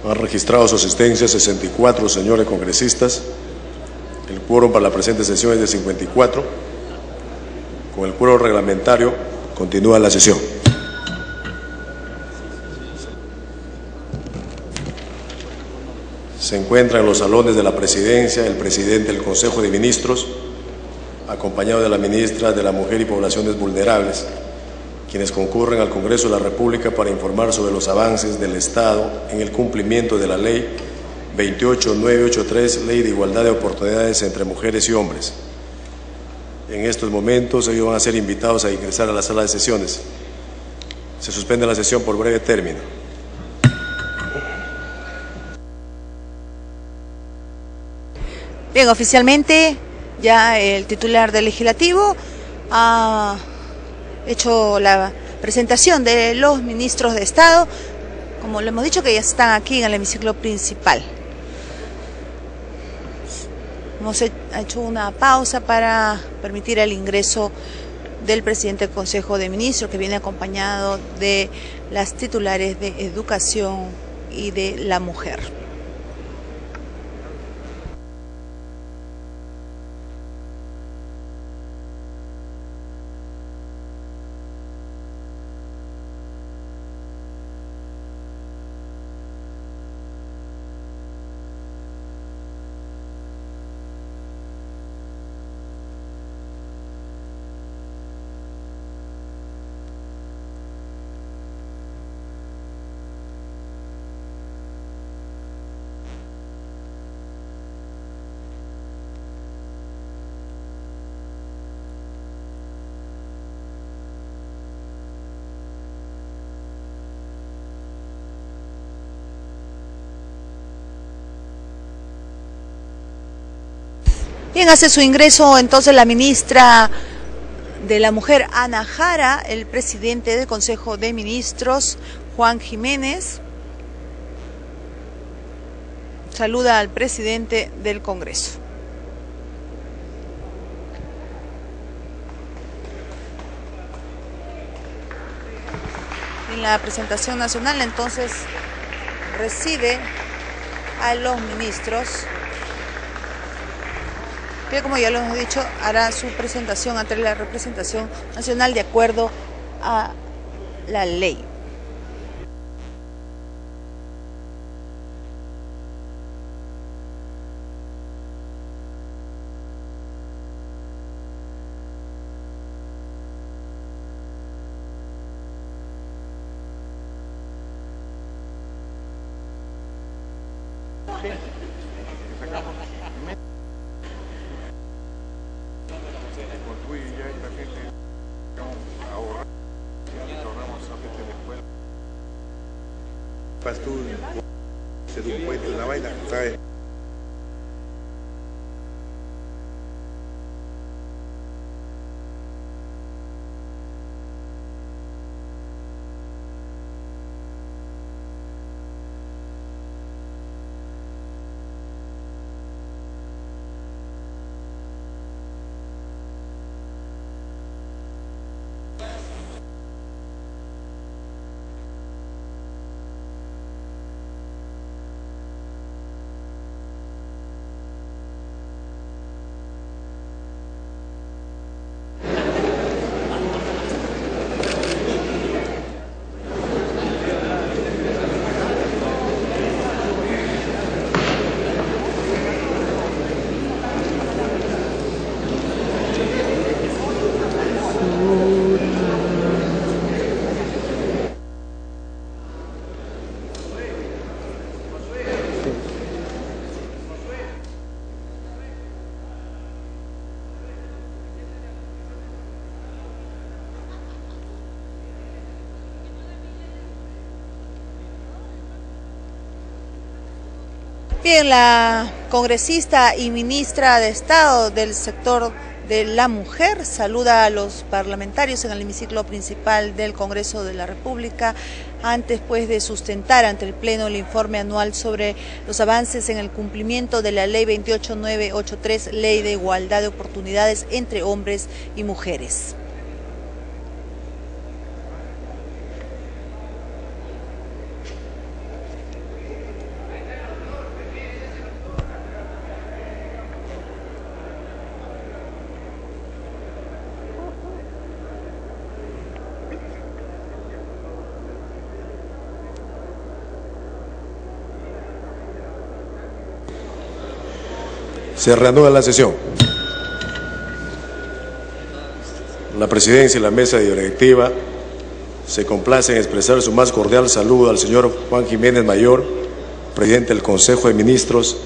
Han registrado su asistencia 64 señores congresistas. El quórum para la presente sesión es de 54. Con el quórum reglamentario continúa la sesión. Se encuentra en los salones de la Presidencia el presidente del Consejo de Ministros, acompañado de la ministra de la Mujer y Poblaciones Vulnerables, quienes concurren al Congreso de la República para informar sobre los avances del Estado en el cumplimiento de la Ley 28983, Ley de Igualdad de Oportunidades entre Mujeres y Hombres. En estos momentos ellos van a ser invitados a ingresar a la sala de sesiones. Se suspende la sesión por breve término. Bien, oficialmente ya el titular del Legislativo ha hecho la presentación de los ministros de Estado, como le hemos dicho, que ya están aquí en el hemiciclo principal. Hemos hecho una pausa para permitir el ingreso del presidente del Consejo de Ministros, que viene acompañado de las titulares de Educación y de la Mujer. Bien, hace su ingreso entonces la ministra de la Mujer, Ana Jara, el presidente del Consejo de Ministros, Juan Jiménez. Saluda al presidente del Congreso. En la presentación nacional entonces recibe a los ministros, que, como ya lo hemos dicho, hará su presentación ante la representación nacional de acuerdo a la ley. Tú se dio un puente de la vaina, ¿sabes? Bien, la congresista y ministra de Estado del sector de la mujer saluda a los parlamentarios en el hemiciclo principal del Congreso de la República, antes pues de sustentar ante el Pleno el informe anual sobre los avances en el cumplimiento de la Ley 28983, Ley de Igualdad de Oportunidades entre Hombres y Mujeres. Se reanuda la sesión. La Presidencia y la Mesa Directiva se complace en expresar su más cordial saludo al señor Juan Jiménez Mayor, Presidente del Consejo de Ministros,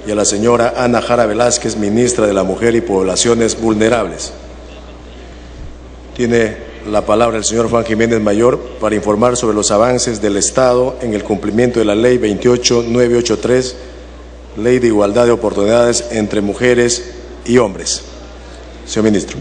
y a la señora Ana Jara Velázquez, Ministra de la Mujer y Poblaciones Vulnerables. Tiene la palabra el señor Juan Jiménez Mayor para informar sobre los avances del Estado en el cumplimiento de la Ley 28983, Ley de Igualdad de Oportunidades entre Mujeres y Hombres. Señor Ministro.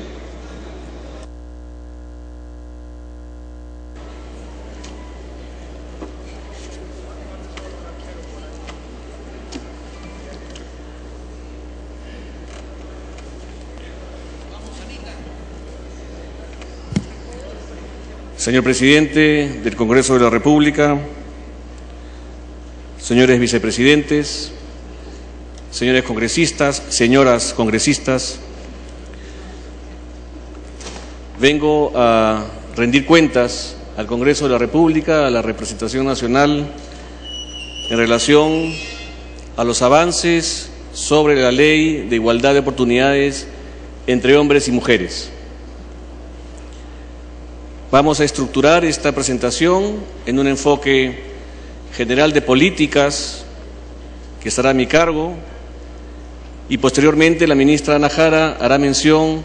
Señor Presidente del Congreso de la República, señores vicepresidentes, señores congresistas, señoras congresistas, vengo a rendir cuentas al Congreso de la República, a la representación nacional, en relación a los avances sobre la Ley de Igualdad de Oportunidades entre hombres y mujeres. Vamos a estructurar esta presentación en un enfoque general de políticas que estará a mi cargo, y posteriormente la ministra Ana Jara hará mención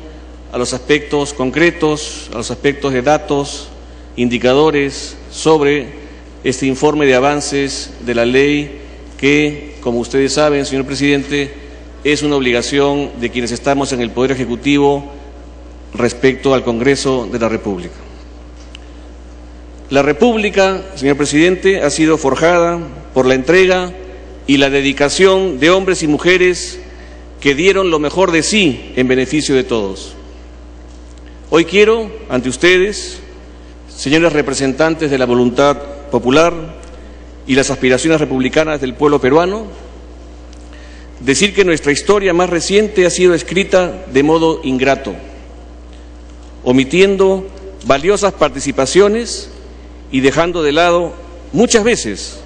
a los aspectos concretos, a los aspectos de datos, indicadores sobre este informe de avances de la ley que, como ustedes saben, señor Presidente, es una obligación de quienes estamos en el Poder Ejecutivo respecto al Congreso de la República. La República, señor Presidente, ha sido forjada por la entrega y la dedicación de hombres y mujeres que dieron lo mejor de sí en beneficio de todos. Hoy quiero, ante ustedes, señores representantes de la voluntad popular y las aspiraciones republicanas del pueblo peruano, decir que nuestra historia más reciente ha sido escrita de modo ingrato, omitiendo valiosas participaciones y dejando de lado muchas veces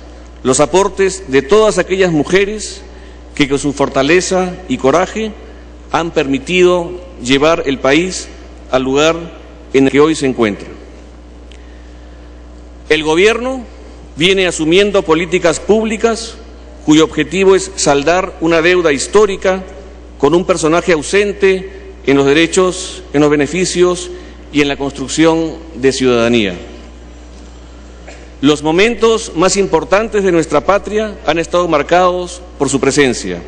los aportes de todas aquellas mujeres que con su fortaleza y coraje han permitido llevar el país al lugar en el que hoy se encuentra. El Gobierno viene asumiendo políticas públicas cuyo objetivo es saldar una deuda histórica con un personaje ausente en los derechos, en los beneficios y en la construcción de ciudadanía. Los momentos más importantes de nuestra patria han estado marcados por su presencia.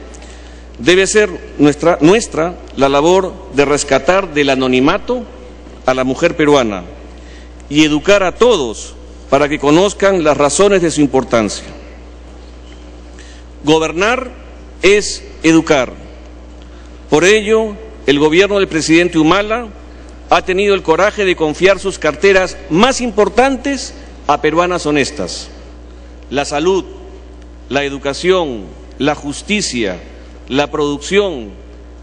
Debe ser nuestra la labor de rescatar del anonimato a la mujer peruana y educar a todos para que conozcan las razones de su importancia. Gobernar es educar. Por ello, el gobierno del presidente Humala ha tenido el coraje de confiar sus carteras más importantes a peruanas honestas: la salud, la educación, la justicia, la producción,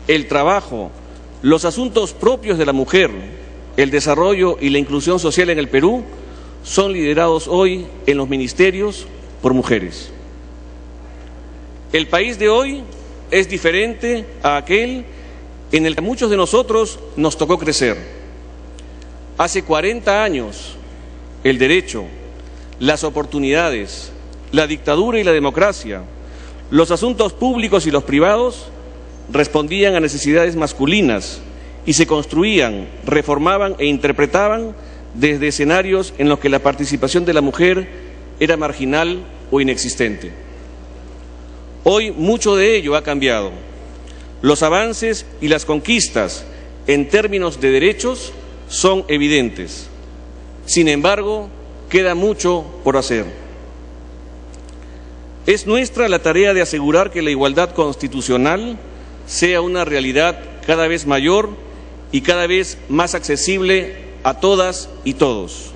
el trabajo, los asuntos propios de la mujer, el desarrollo y la inclusión social en el Perú son liderados hoy en los ministerios por mujeres. El país de hoy es diferente a aquel en el que a muchos de nosotros nos tocó crecer. Hace 40 años, el derecho, las oportunidades, la dictadura y la democracia, los asuntos públicos y los privados respondían a necesidades masculinas y se construían, reformaban e interpretaban desde escenarios en los que la participación de la mujer era marginal o inexistente. Hoy mucho de ello ha cambiado. Los avances y las conquistas en términos de derechos son evidentes. Sin embargo, queda mucho por hacer. Es nuestra la tarea de asegurar que la igualdad constitucional sea una realidad cada vez mayor y cada vez más accesible a todas y todos.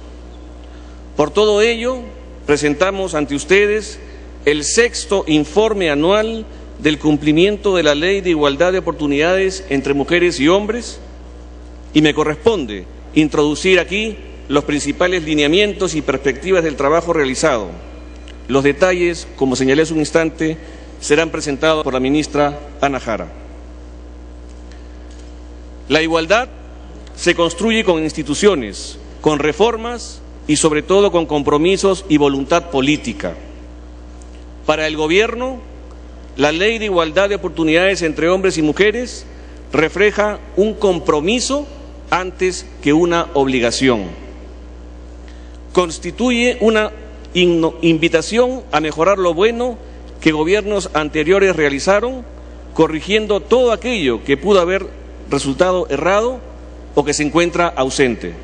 Por todo ello, presentamos ante ustedes el 6º informe anual del cumplimiento de la Ley de Igualdad de Oportunidades entre Mujeres y Hombres, y me corresponde introducir aquí los principales lineamientos y perspectivas del trabajo realizado. Los detalles, como señalé hace un instante, serán presentados por la ministra Ana Jara. La igualdad se construye con instituciones, con reformas y sobre todo con compromisos y voluntad política. Para el Gobierno, la Ley de Igualdad de Oportunidades entre hombres y mujeres refleja un compromiso antes que una obligación. Constituye una invitación a mejorar lo bueno que gobiernos anteriores realizaron, corrigiendo todo aquello que pudo haber resultado errado o que se encuentra ausente.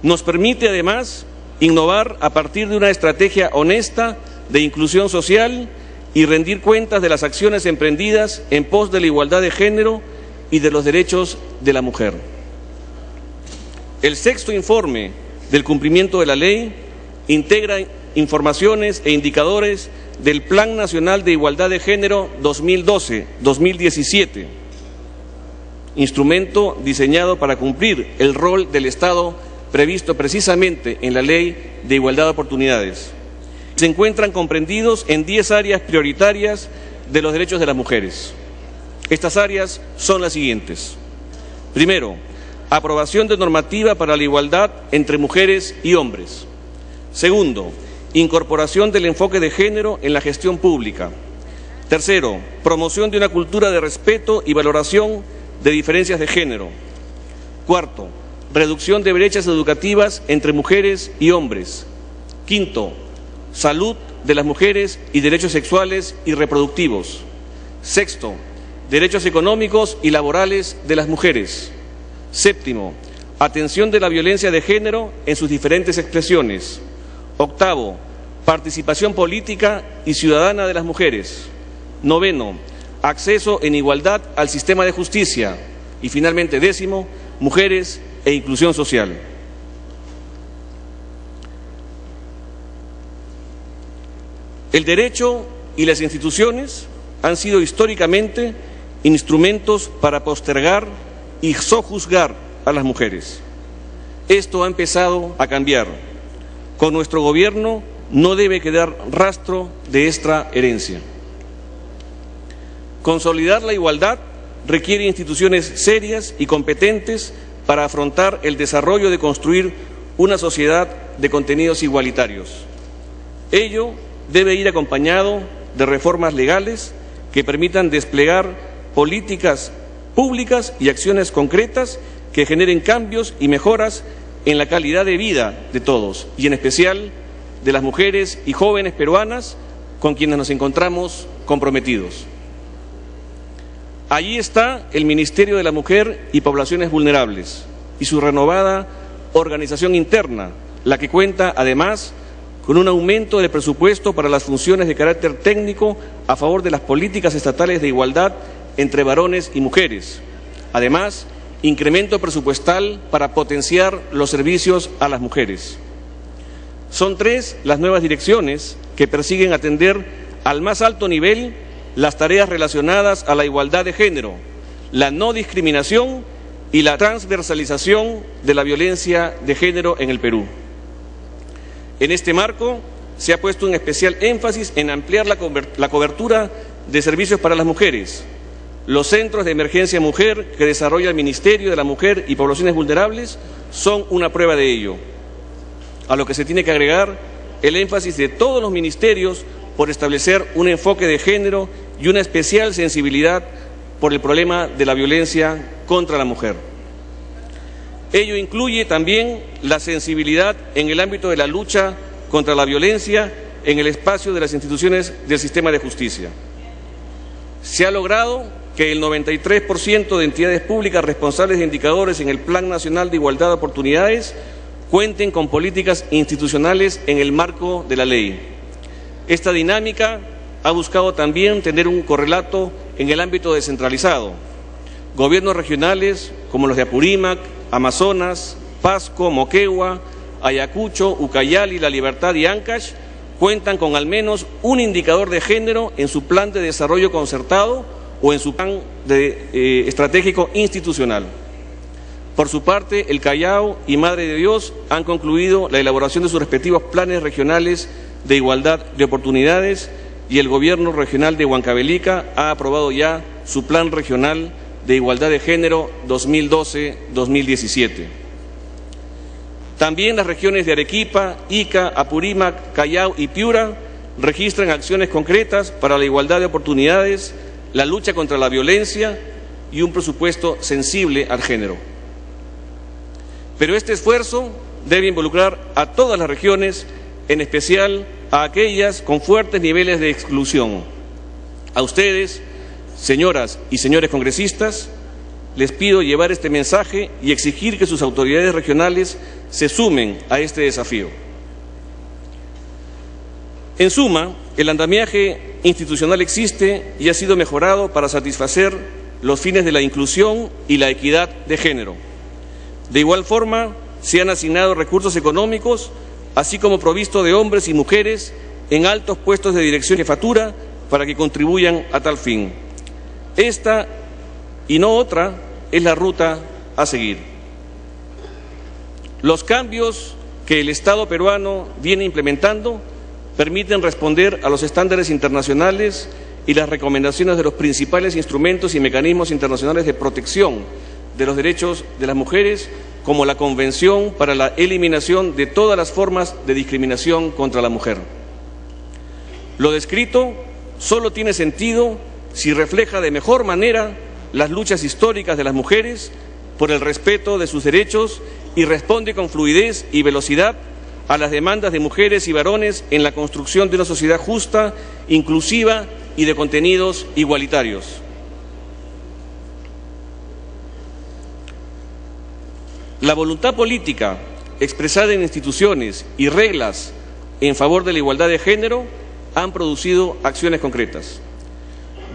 Nos permite además innovar a partir de una estrategia honesta de inclusión social y rendir cuentas de las acciones emprendidas en pos de la igualdad de género y de los derechos de la mujer. El sexto informe del cumplimiento de la ley integra informaciones e indicadores del Plan Nacional de Igualdad de Género 2012-2017, instrumento diseñado para cumplir el rol del Estado previsto precisamente en la Ley de Igualdad de Oportunidades. Se encuentran comprendidos en 10 áreas prioritarias de los derechos de las mujeres. Estas áreas son las siguientes. Primero, aprobación de normativa para la igualdad entre mujeres y hombres. Segundo, incorporación del enfoque de género en la gestión pública. Tercero, promoción de una cultura de respeto y valoración de diferencias de género. Cuarto, reducción de brechas educativas entre mujeres y hombres. Quinto, salud de las mujeres y derechos sexuales y reproductivos. Sexto, derechos económicos y laborales de las mujeres. Séptimo, atención de la violencia de género en sus diferentes expresiones. Octavo, participación política y ciudadana de las mujeres. Noveno, acceso en igualdad al sistema de justicia. Y finalmente, décimo, mujeres e inclusión social. El derecho y las instituciones han sido históricamente instrumentos para postergar y sojuzgar a las mujeres. Esto ha empezado a cambiar. Con nuestro gobierno no debe quedar rastro de esta herencia. Consolidar la igualdad requiere instituciones serias y competentes para afrontar el desarrollo de construir una sociedad de contenidos igualitarios. Ello debe ir acompañado de reformas legales que permitan desplegar políticas públicas y acciones concretas que generen cambios y mejoras en la calidad de vida de todos, y en especial de las mujeres y jóvenes peruanas con quienes nos encontramos comprometidos. Allí está el Ministerio de la Mujer y Poblaciones Vulnerables y su renovada organización interna, la que cuenta además con un aumento del presupuesto para las funciones de carácter técnico a favor de las políticas estatales de igualdad entre varones y mujeres. Además, incremento presupuestal para potenciar los servicios a las mujeres. Son 3 las nuevas direcciones que persiguen atender al más alto nivel las tareas relacionadas a la igualdad de género, la no discriminación y la transversalización de la violencia de género en el Perú. En este marco, se ha puesto un especial énfasis en ampliar la cobertura de servicios para las mujeres. Los centros de emergencia mujer que desarrolla el Ministerio de la Mujer y Poblaciones Vulnerables son una prueba de ello, a lo que se tiene que agregar el énfasis de todos los ministerios por establecer un enfoque de género y una especial sensibilidad por el problema de la violencia contra la mujer. Ello incluye también la sensibilidad en el ámbito de la lucha contra la violencia en el espacio de las instituciones del sistema de justicia. Se ha logrado que el 93% de entidades públicas responsables de indicadores en el Plan Nacional de Igualdad de Oportunidades cuenten con políticas institucionales en el marco de la ley. Esta dinámica ha buscado también tener un correlato en el ámbito descentralizado. Gobiernos regionales como los de Apurímac, Amazonas, Pasco, Moquegua, Ayacucho, Ucayali, La Libertad y Ancash cuentan con al menos un indicador de género en su plan de desarrollo concertado o en su plan estratégico institucional. Por su parte, el Callao y Madre de Dios han concluido la elaboración de sus respectivos planes regionales de igualdad de oportunidades y el Gobierno regional de Huancavelica ha aprobado ya su plan regional de Igualdad de Género 2012-2017. También las regiones de Arequipa, Ica, Apurímac, Callao y Piura registran acciones concretas para la igualdad de oportunidades, la lucha contra la violencia y un presupuesto sensible al género. Pero este esfuerzo debe involucrar a todas las regiones, en especial a aquellas con fuertes niveles de exclusión. A ustedes, señoras y señores congresistas, les pido llevar este mensaje y exigir que sus autoridades regionales se sumen a este desafío. En suma, el andamiaje institucional existe y ha sido mejorado para satisfacer los fines de la inclusión y la equidad de género. De igual forma, se han asignado recursos económicos, así como provisto de hombres y mujeres en altos puestos de dirección y jefatura para que contribuyan a tal fin. Esta, y no otra, es la ruta a seguir. Los cambios que el Estado peruano viene implementando permiten responder a los estándares internacionales y las recomendaciones de los principales instrumentos y mecanismos internacionales de protección de los derechos de las mujeres, como la Convención para la Eliminación de todas las formas de discriminación contra la mujer. Lo descrito solo tiene sentido si refleja de mejor manera las luchas históricas de las mujeres por el respeto de sus derechos y responde con fluidez y velocidad a las demandas de mujeres y varones en la construcción de una sociedad justa, inclusiva y de contenidos igualitarios. La voluntad política expresada en instituciones y reglas en favor de la igualdad de género han producido acciones concretas.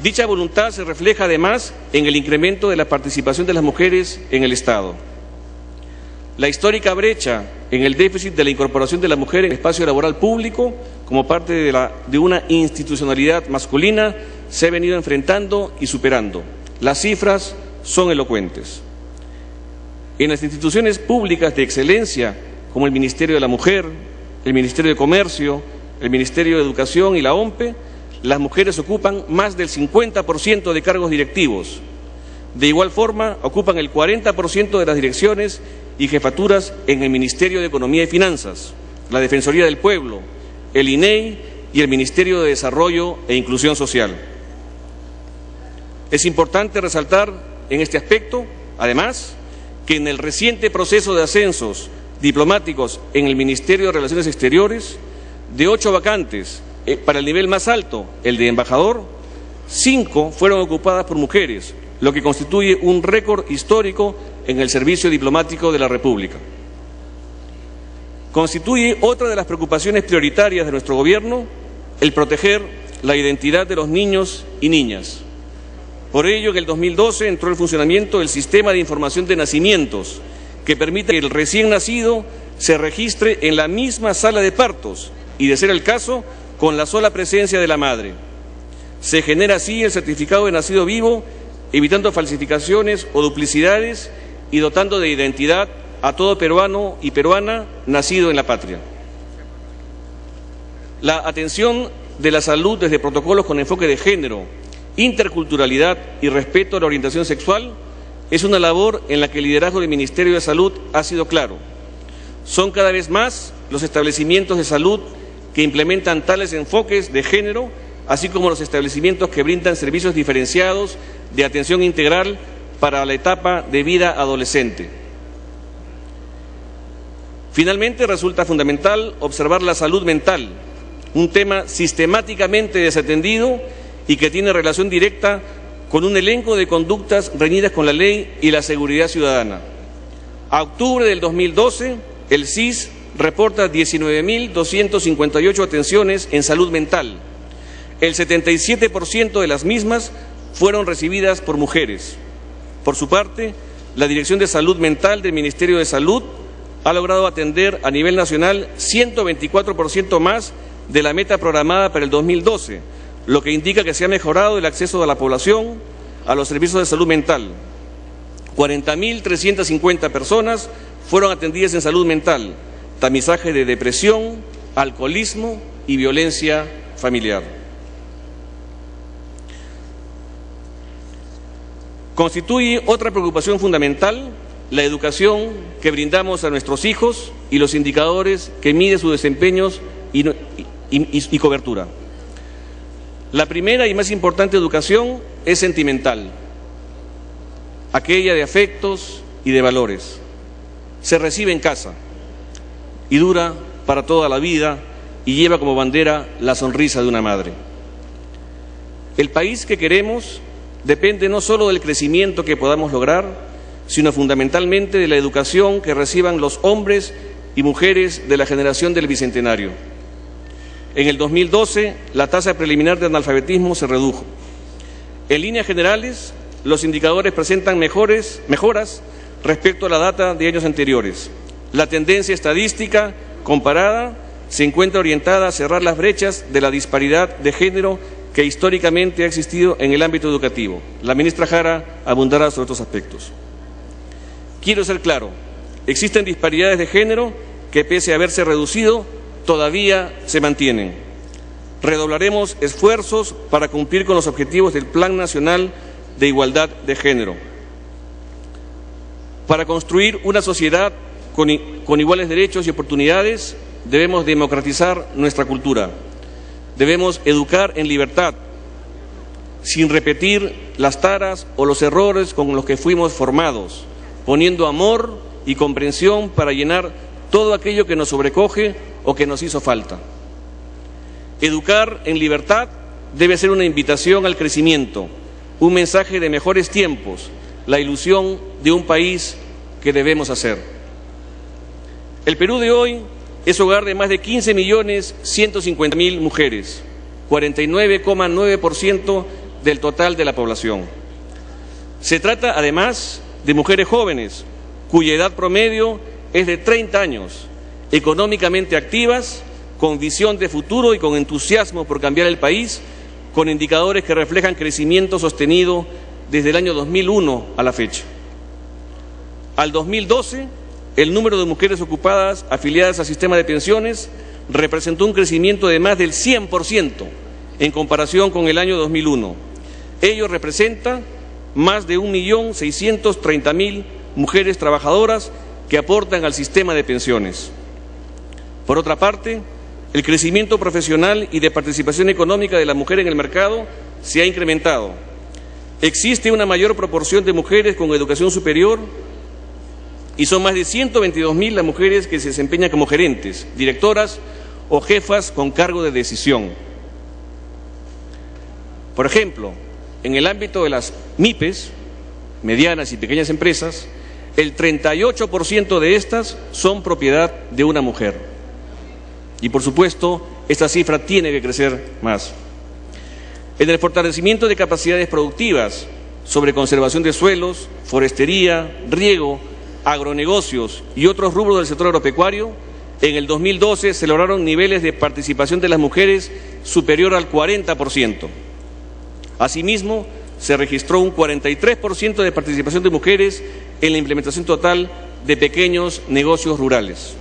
Dicha voluntad se refleja además en el incremento de la participación de las mujeres en el Estado. La histórica brecha en el déficit de la incorporación de la mujer en el espacio laboral público como parte de una institucionalidad masculina se ha venido enfrentando y superando. Las cifras son elocuentes. En las instituciones públicas de excelencia, como el Ministerio de la Mujer, el Ministerio de Comercio, el Ministerio de Educación y la OMPE, las mujeres ocupan más del 50% de cargos directivos. De igual forma, ocupan el 40% de las direcciones y jefaturas en el Ministerio de Economía y Finanzas, la Defensoría del Pueblo, el INEI y el Ministerio de Desarrollo e Inclusión Social. Es importante resaltar en este aspecto, además, que en el reciente proceso de ascensos diplomáticos en el Ministerio de Relaciones Exteriores, de 8 vacantes para el nivel más alto, el de embajador, 5 fueron ocupadas por mujeres, lo que constituye un récord histórico en el servicio diplomático de la República. Constituye otra de las preocupaciones prioritarias de nuestro gobierno el proteger la identidad de los niños y niñas. Por ello, en el 2012 entró en funcionamiento el Sistema de Información de Nacimientos, que permite que el recién nacido se registre en la misma sala de partos y, de ser el caso, con la sola presencia de la madre. Se genera así el certificado de nacido vivo, evitando falsificaciones o duplicidades y dotando de identidad a todo peruano y peruana nacido en la patria. La atención de la salud desde protocolos con enfoque de género, interculturalidad y respeto a la orientación sexual es una labor en la que el liderazgo del Ministerio de Salud ha sido claro. Son cada vez más los establecimientos de salud que implementan tales enfoques de género, así como los establecimientos que brindan servicios diferenciados de atención integral para la etapa de vida adolescente. Finalmente, resulta fundamental observar la salud mental, un tema sistemáticamente desatendido y que tiene relación directa con un elenco de conductas reñidas con la ley y la seguridad ciudadana. A octubre del 2012, el CIS reporta 19.258 atenciones en salud mental. El 77% de las mismas fueron recibidas por mujeres. Por su parte, la Dirección de Salud Mental del Ministerio de Salud ha logrado atender a nivel nacional 124% más de la meta programada para el 2012, lo que indica que se ha mejorado el acceso de la población a los servicios de salud mental. 40.350 personas fueron atendidas en salud mental, tamizaje de depresión, alcoholismo y violencia familiar. Constituye otra preocupación fundamental la educación que brindamos a nuestros hijos y los indicadores que miden sus desempeños y cobertura. La primera y más importante educación es sentimental, aquella de afectos y de valores. Se recibe en casa y dura para toda la vida y lleva como bandera la sonrisa de una madre. El país que queremos depende no solo del crecimiento que podamos lograr, sino fundamentalmente de la educación que reciban los hombres y mujeres de la generación del Bicentenario. En el 2012, la tasa preliminar de analfabetismo se redujo. En líneas generales, los indicadores presentan mejoras respecto a la data de años anteriores. La tendencia estadística comparada se encuentra orientada a cerrar las brechas de la disparidad de género que históricamente ha existido en el ámbito educativo. La ministra Jara abundará sobre estos aspectos. Quiero ser claro, existen disparidades de género que, pese a haberse reducido, todavía se mantienen. Redoblaremos esfuerzos para cumplir con los objetivos del Plan Nacional de Igualdad de Género. Para construir una sociedad con iguales derechos y oportunidades, debemos democratizar nuestra cultura. Debemos educar en libertad, sin repetir las taras o los errores con los que fuimos formados, poniendo amor y comprensión para llenar todo aquello que nos sobrecoge o que nos hizo falta. Educar en libertad debe ser una invitación al crecimiento, un mensaje de mejores tiempos, la ilusión de un país que debemos hacer. El Perú de hoy es hogar de más de 15.150.000 mujeres, 49,9% del total de la población. Se trata, además, de mujeres jóvenes, cuya edad promedio es de 30 años, económicamente activas, con visión de futuro y con entusiasmo por cambiar el país, con indicadores que reflejan crecimiento sostenido desde el año 2001 a la fecha. Al 2012, el número de mujeres ocupadas afiliadas al sistema de pensiones representó un crecimiento de más del 100% en comparación con el año 2001. Ello representa más de 1.630.000 mujeres trabajadoras que aportan al sistema de pensiones. Por otra parte, el crecimiento profesional y de participación económica de la mujer en el mercado se ha incrementado. Existe una mayor proporción de mujeres con educación superior y son más de 122.000 las mujeres que se desempeñan como gerentes, directoras o jefas con cargo de decisión. Por ejemplo, en el ámbito de las MIPES, medianas y pequeñas empresas, el 38% de estas son propiedad de una mujer. Y por supuesto, esta cifra tiene que crecer más. En el fortalecimiento de capacidades productivas sobre conservación de suelos, forestería, riego, agronegocios y otros rubros del sector agropecuario, en el 2012 se lograron niveles de participación de las mujeres superior al 40%. Asimismo, se registró un 43% de participación de mujeres en la implementación total de pequeños negocios rurales.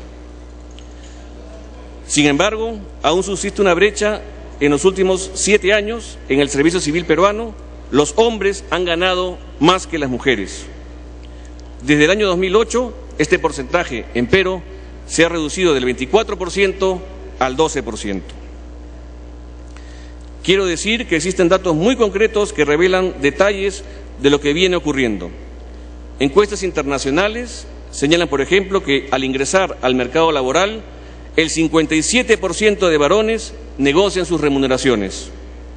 Sin embargo, aún subsiste una brecha. En los últimos 7 años, en el servicio civil peruano, los hombres han ganado más que las mujeres. Desde el año 2008, este porcentaje, empero, se ha reducido del 24% al 12%. Quiero decir que existen datos muy concretos que revelan detalles de lo que viene ocurriendo. Encuestas internacionales señalan, por ejemplo, que al ingresar al mercado laboral, el 57% de varones negocian sus remuneraciones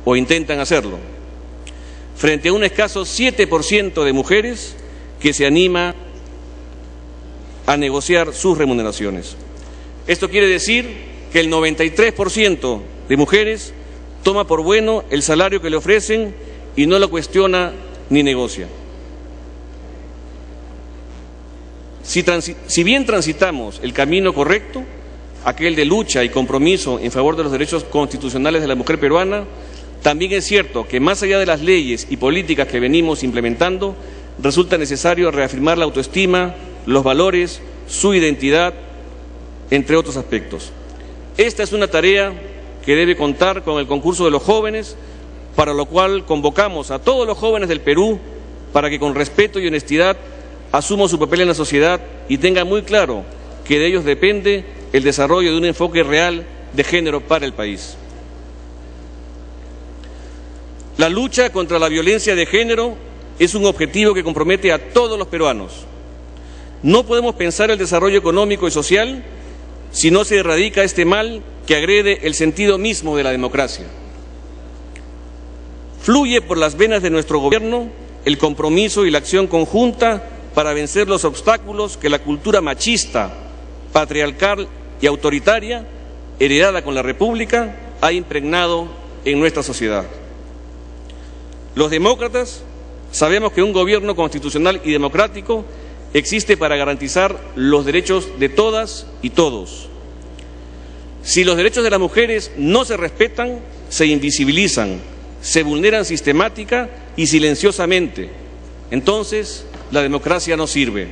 o intentan hacerlo, frente a un escaso 7% de mujeres que se anima a negociar sus remuneraciones. Esto quiere decir que el 93% de mujeres toma por bueno el salario que le ofrecen y no lo cuestiona ni negocia. Si bien transitamos el camino correcto, aquel de lucha y compromiso en favor de los derechos constitucionales de la mujer peruana, también es cierto que más allá de las leyes y políticas que venimos implementando, resulta necesario reafirmar la autoestima, los valores, su identidad, entre otros aspectos. Esta es una tarea que debe contar con el concurso de los jóvenes, para lo cual convocamos a todos los jóvenes del Perú para que con respeto y honestidad asuman su papel en la sociedad y tengan muy claro que de ellos depende el desarrollo de un enfoque real de género para el país. La lucha contra la violencia de género es un objetivo que compromete a todos los peruanos. No podemos pensar el desarrollo económico y social si no se erradica este mal que agrede el sentido mismo de la democracia. Fluye por las venas de nuestro gobierno el compromiso y la acción conjunta para vencer los obstáculos que la cultura machista, patriarcal y autoritaria, heredada con la República, ha impregnado en nuestra sociedad. Los demócratas sabemos que un gobierno constitucional y democrático existe para garantizar los derechos de todas y todos. Si los derechos de las mujeres no se respetan, se invisibilizan, se vulneran sistemática y silenciosamente, entonces la democracia no sirve.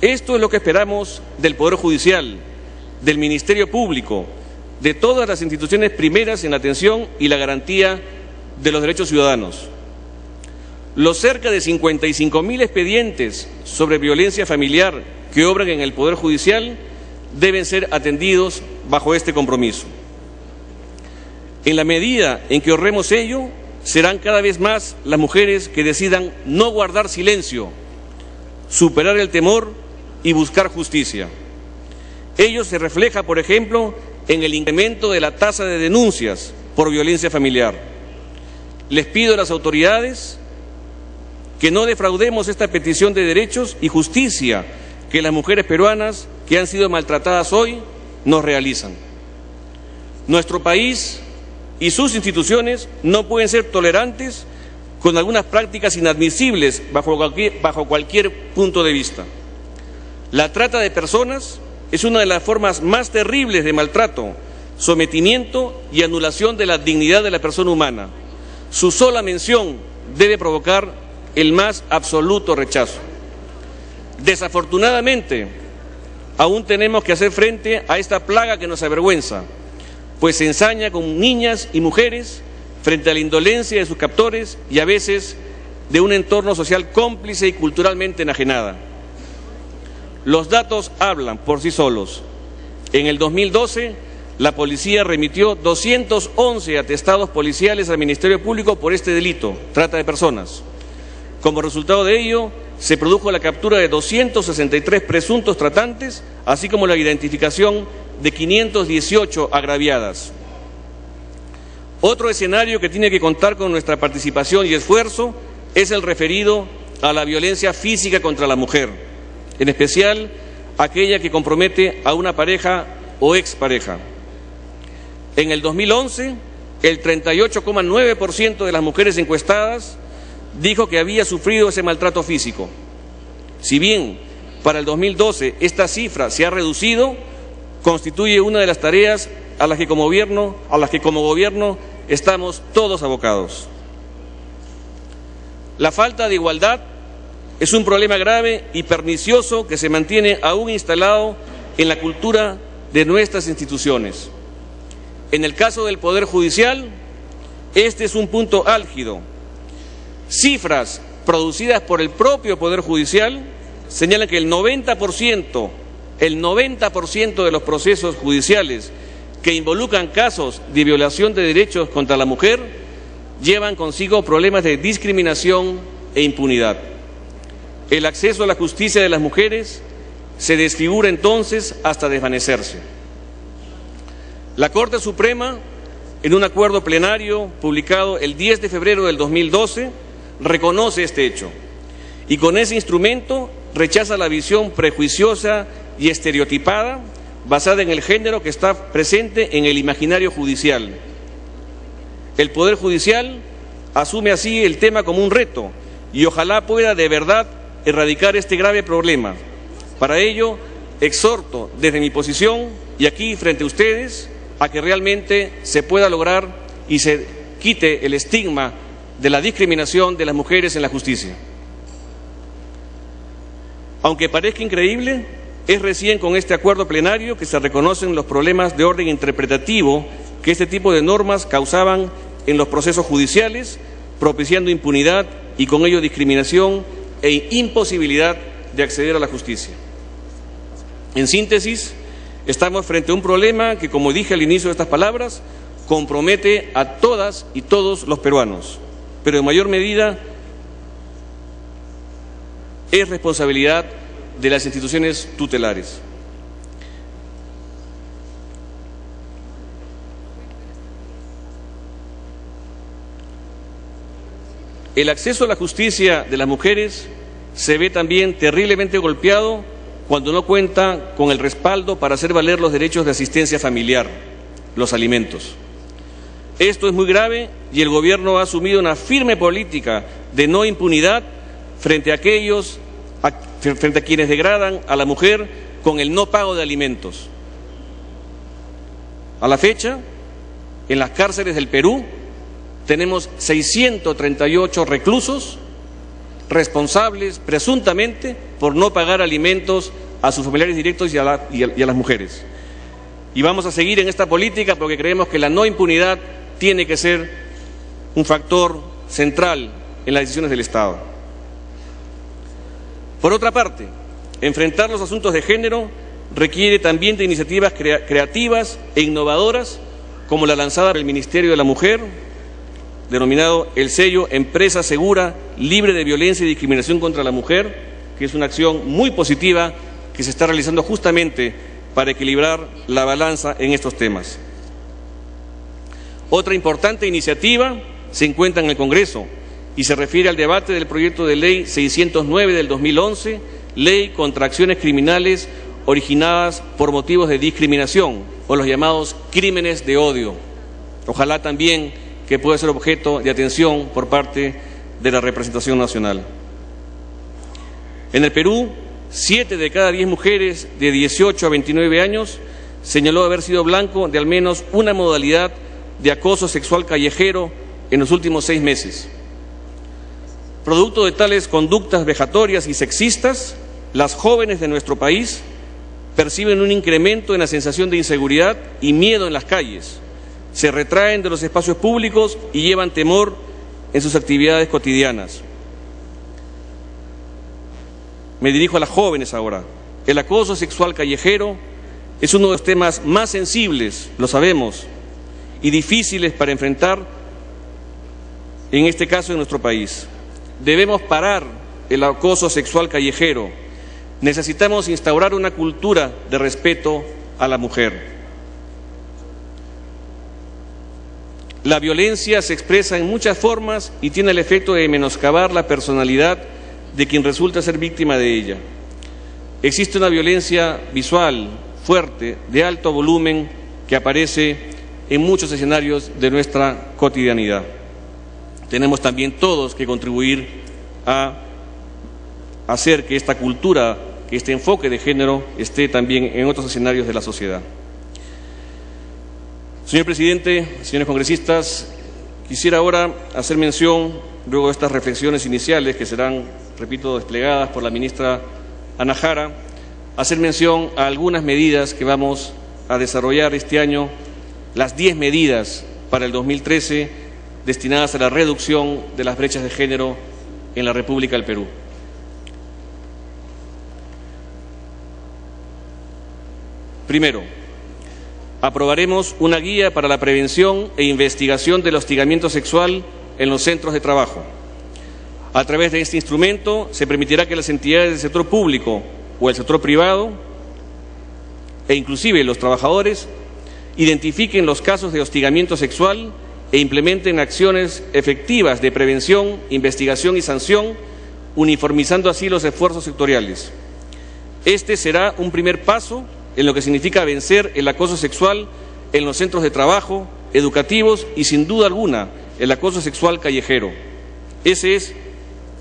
Esto es lo que esperamos del Poder Judicial, del Ministerio Público, de todas las instituciones primeras en la atención y la garantía de los derechos ciudadanos. Los cerca de 55.000 expedientes sobre violencia familiar que obran en el Poder Judicial deben ser atendidos bajo este compromiso. En la medida en que honremos ello, serán cada vez más las mujeres que decidan no guardar silencio, superar el temor y buscar justicia. Ello se refleja, por ejemplo, en el incremento de la tasa de denuncias por violencia familiar. Les pido a las autoridades que no defraudemos esta petición de derechos y justicia que las mujeres peruanas que han sido maltratadas hoy nos realizan. Nuestro país y sus instituciones no pueden ser tolerantes con algunas prácticas inadmisibles bajo cualquier punto de vista. La trata de personas es una de las formas más terribles de maltrato, sometimiento y anulación de la dignidad de la persona humana. Su sola mención debe provocar el más absoluto rechazo. Desafortunadamente, aún tenemos que hacer frente a esta plaga que nos avergüenza, pues se ensaña con niñas y mujeres frente a la indolencia de sus captores y a veces de un entorno social cómplice y culturalmente enajenada. Los datos hablan por sí solos. En el 2012, la policía remitió 211 atestados policiales al Ministerio Público por este delito, trata de personas. Como resultado de ello, se produjo la captura de 263 presuntos tratantes, así como la identificación de 518 agraviadas. Otro escenario que tiene que contar con nuestra participación y esfuerzo es el referido a la violencia física contra la mujer, en especial aquella que compromete a una pareja o expareja. En el 2011, el 38,9% de las mujeres encuestadas dijo que había sufrido ese maltrato físico. Si bien para el 2012 esta cifra se ha reducido, constituye una de las tareas a las que como gobierno estamos todos abocados. La falta de igualdad es un problema grave y pernicioso que se mantiene aún instalado en la cultura de nuestras instituciones. En el caso del Poder Judicial, este es un punto álgido. Cifras producidas por el propio Poder Judicial señalan que el 90% de los procesos judiciales que involucran casos de violación de derechos contra la mujer llevan consigo problemas de discriminación e impunidad. El acceso a la justicia de las mujeres se desfigura entonces hasta desvanecerse. La Corte Suprema, en un acuerdo plenario publicado el 10 de febrero del 2012, reconoce este hecho y con ese instrumento rechaza la visión prejuiciosa y estereotipada basada en el género que está presente en el imaginario judicial. El Poder Judicial asume así el tema como un reto y ojalá pueda de verdad erradicar este grave problema. Para ello, exhorto desde mi posición y aquí frente a ustedes a que realmente se pueda lograr y se quite el estigma de la discriminación de las mujeres en la justicia. Aunque parezca increíble, es recién con este acuerdo plenario que se reconocen los problemas de orden interpretativo que este tipo de normas causaban en los procesos judiciales, propiciando impunidad y con ello discriminación e imposibilidad de acceder a la justicia. En síntesis, estamos frente a un problema que, como dije al inicio de estas palabras, compromete a todas y todos los peruanos, pero en mayor medida es responsabilidad de las instituciones tutelares. El acceso a la justicia de las mujeres se ve también terriblemente golpeado cuando no cuenta con el respaldo para hacer valer los derechos de asistencia familiar, los alimentos. Esto es muy grave y el Gobierno ha asumido una firme política de no impunidad frente a quienes degradan a la mujer con el no pago de alimentos. A la fecha, en las cárceles del Perú, tenemos 638 reclusos responsables presuntamente por no pagar alimentos a sus familiares directos y a las mujeres. Y vamos a seguir en esta política porque creemos que la no impunidad tiene que ser un factor central en las decisiones del Estado. Por otra parte, enfrentar los asuntos de género requiere también de iniciativas creativas e innovadoras como la lanzada por el Ministerio de la Mujer, denominado el sello Empresa Segura, libre de violencia y discriminación contra la mujer, que es una acción muy positiva que se está realizando justamente para equilibrar la balanza en estos temas. Otra importante iniciativa se encuentra en el Congreso y se refiere al debate del proyecto de ley 609 del 2011, ley contra acciones criminales originadas por motivos de discriminación o los llamados crímenes de odio. Ojalá también que pueda ser objeto de atención por parte de la representación nacional. En el Perú, 7 de cada 10 mujeres de 18 a 29 años señaló haber sido blanco de al menos una modalidad de acoso sexual callejero en los últimos 6 meses. Producto de tales conductas vejatorias y sexistas, las jóvenes de nuestro país perciben un incremento en la sensación de inseguridad y miedo en las calles, se retraen de los espacios públicos y llevan temor en sus actividades cotidianas. Me dirijo a las jóvenes ahora. El acoso sexual callejero es uno de los temas más sensibles, lo sabemos, y difíciles para enfrentar, en este caso en nuestro país. Debemos parar el acoso sexual callejero. Necesitamos instaurar una cultura de respeto a la mujer. La violencia se expresa en muchas formas y tiene el efecto de menoscabar la personalidad de quien resulta ser víctima de ella. Existe una violencia visual, fuerte, de alto volumen, que aparece en muchos escenarios de nuestra cotidianidad. Tenemos también todos que contribuir a hacer que esta cultura, que este enfoque de género esté también en otros escenarios de la sociedad. Señor Presidente, señores congresistas, quisiera ahora hacer mención, luego de estas reflexiones iniciales que serán, repito, desplegadas por la ministra Ana Jara, hacer mención a algunas medidas que vamos a desarrollar este año, las 10 medidas para el 2013 destinadas a la reducción de las brechas de género en la República del Perú. Primero, aprobaremos una guía para la prevención e investigación del hostigamiento sexual en los centros de trabajo. A través de este instrumento se permitirá que las entidades del sector público o el sector privado, e inclusive los trabajadores, identifiquen los casos de hostigamiento sexual e implementen acciones efectivas de prevención, investigación y sanción, uniformizando así los esfuerzos sectoriales. Este será un primer paso en lo que significa vencer el acoso sexual en los centros de trabajo, educativos y, sin duda alguna, el acoso sexual callejero. Ese es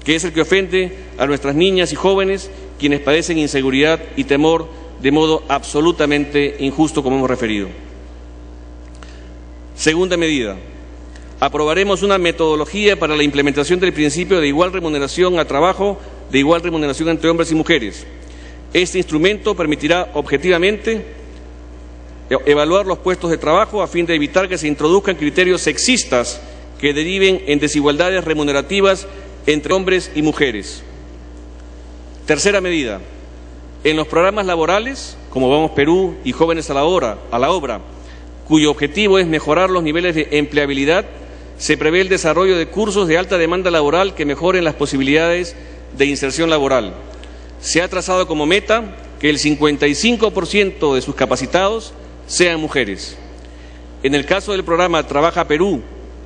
el que ofende a nuestras niñas y jóvenes, quienes padecen inseguridad y temor de modo absolutamente injusto, como hemos referido. Segunda medida, aprobaremos una metodología para la implementación del principio de igual remuneración a trabajo, de igual remuneración entre hombres y mujeres. Este instrumento permitirá objetivamente evaluar los puestos de trabajo a fin de evitar que se introduzcan criterios sexistas que deriven en desigualdades remunerativas entre hombres y mujeres. Tercera medida, en los programas laborales, como Vamos Perú y Jóvenes a la Obra, cuyo objetivo es mejorar los niveles de empleabilidad, se prevé el desarrollo de cursos de alta demanda laboral que mejoren las posibilidades de inserción laboral. Se ha trazado como meta que el 55% de sus capacitados sean mujeres. En el caso del programa Trabaja Perú,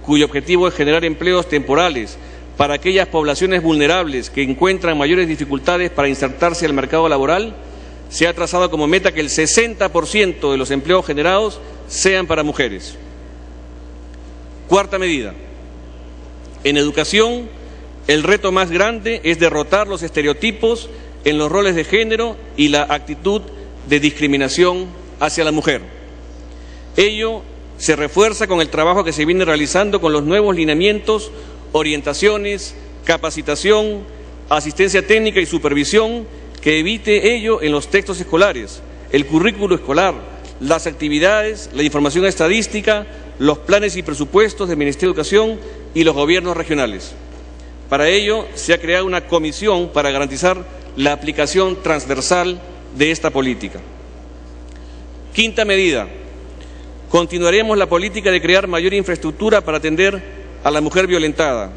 cuyo objetivo es generar empleos temporales para aquellas poblaciones vulnerables que encuentran mayores dificultades para insertarse al mercado laboral, se ha trazado como meta que el 60% de los empleos generados sean para mujeres. Cuarta medida. En educación, el reto más grande es derrotar los estereotipos en los roles de género y la actitud de discriminación hacia la mujer. Ello se refuerza con el trabajo que se viene realizando con los nuevos lineamientos, orientaciones, capacitación, asistencia técnica y supervisión que evite ello en los textos escolares, el currículo escolar, las actividades, la información estadística, los planes y presupuestos del Ministerio de Educación y los gobiernos regionales. Para ello se ha creado una comisión para garantizar la aplicación transversal de esta política. Quinta medida. Continuaremos la política de crear mayor infraestructura para atender a la mujer violentada,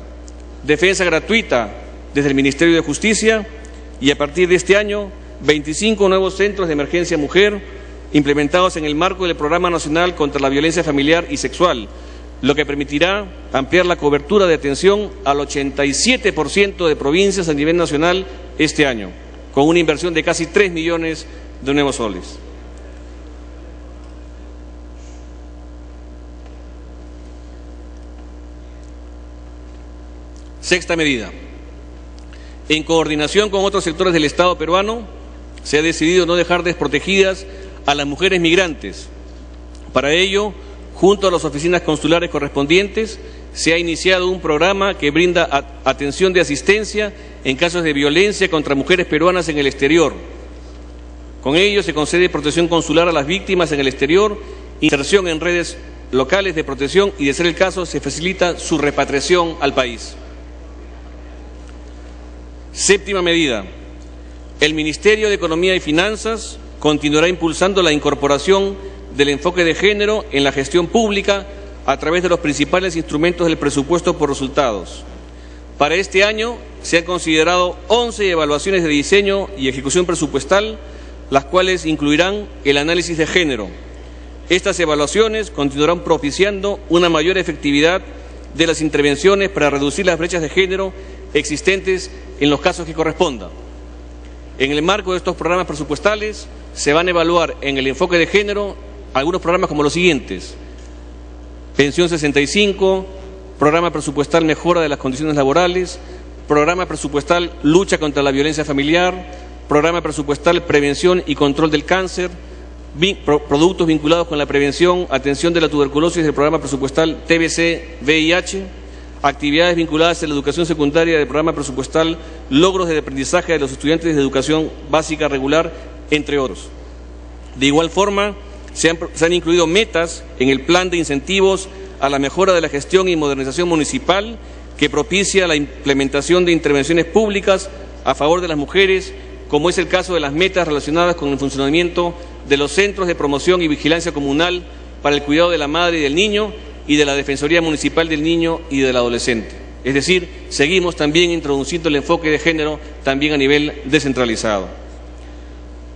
defensa gratuita desde el Ministerio de Justicia y a partir de este año 25 nuevos centros de emergencia mujer implementados en el marco del Programa Nacional contra la Violencia Familiar y Sexual, lo que permitirá ampliar la cobertura de atención al 87% de provincias a nivel nacional este año, con una inversión de casi 3 millones de nuevos soles. Sexta medida. En coordinación con otros sectores del Estado peruano, se ha decidido no dejar desprotegidas a las mujeres migrantes. Para ello, junto a las oficinas consulares correspondientes, se ha iniciado un programa que brinda atención de asistencia en casos de violencia contra mujeres peruanas en el exterior. Con ello se concede protección consular a las víctimas en el exterior, inserción en redes locales de protección y, de ser el caso, se facilita su repatriación al país. Séptima medida. El Ministerio de Economía y Finanzas continuará impulsando la incorporación del enfoque de género en la gestión pública a través de los principales instrumentos del presupuesto por resultados. Para este año se han considerado 11 evaluaciones de diseño y ejecución presupuestal, las cuales incluirán el análisis de género. Estas evaluaciones continuarán propiciando una mayor efectividad de las intervenciones para reducir las brechas de género existentes en los casos que correspondan. En el marco de estos programas presupuestales se van a evaluar en el enfoque de género algunos programas como los siguientes: Pensión 65, Programa Presupuestal Mejora de las Condiciones Laborales, Programa Presupuestal Lucha contra la Violencia Familiar, Programa Presupuestal Prevención y Control del Cáncer, productos vinculados con la prevención, atención de la tuberculosis del Programa Presupuestal TBC-VIH, actividades vinculadas a la educación secundaria del Programa Presupuestal Logros de Aprendizaje de los Estudiantes de Educación Básica Regular, entre otros. De igual forma, se han incluido metas en el Plan de Incentivos a la Mejora de la Gestión y Modernización Municipal, que propicia la implementación de intervenciones públicas a favor de las mujeres, como es el caso de las metas relacionadas con el funcionamiento de los Centros de Promoción y Vigilancia Comunal para el Cuidado de la Madre y del Niño y de la Defensoría Municipal del Niño y del Adolescente. Es decir, seguimos también introduciendo el enfoque de género también a nivel descentralizado.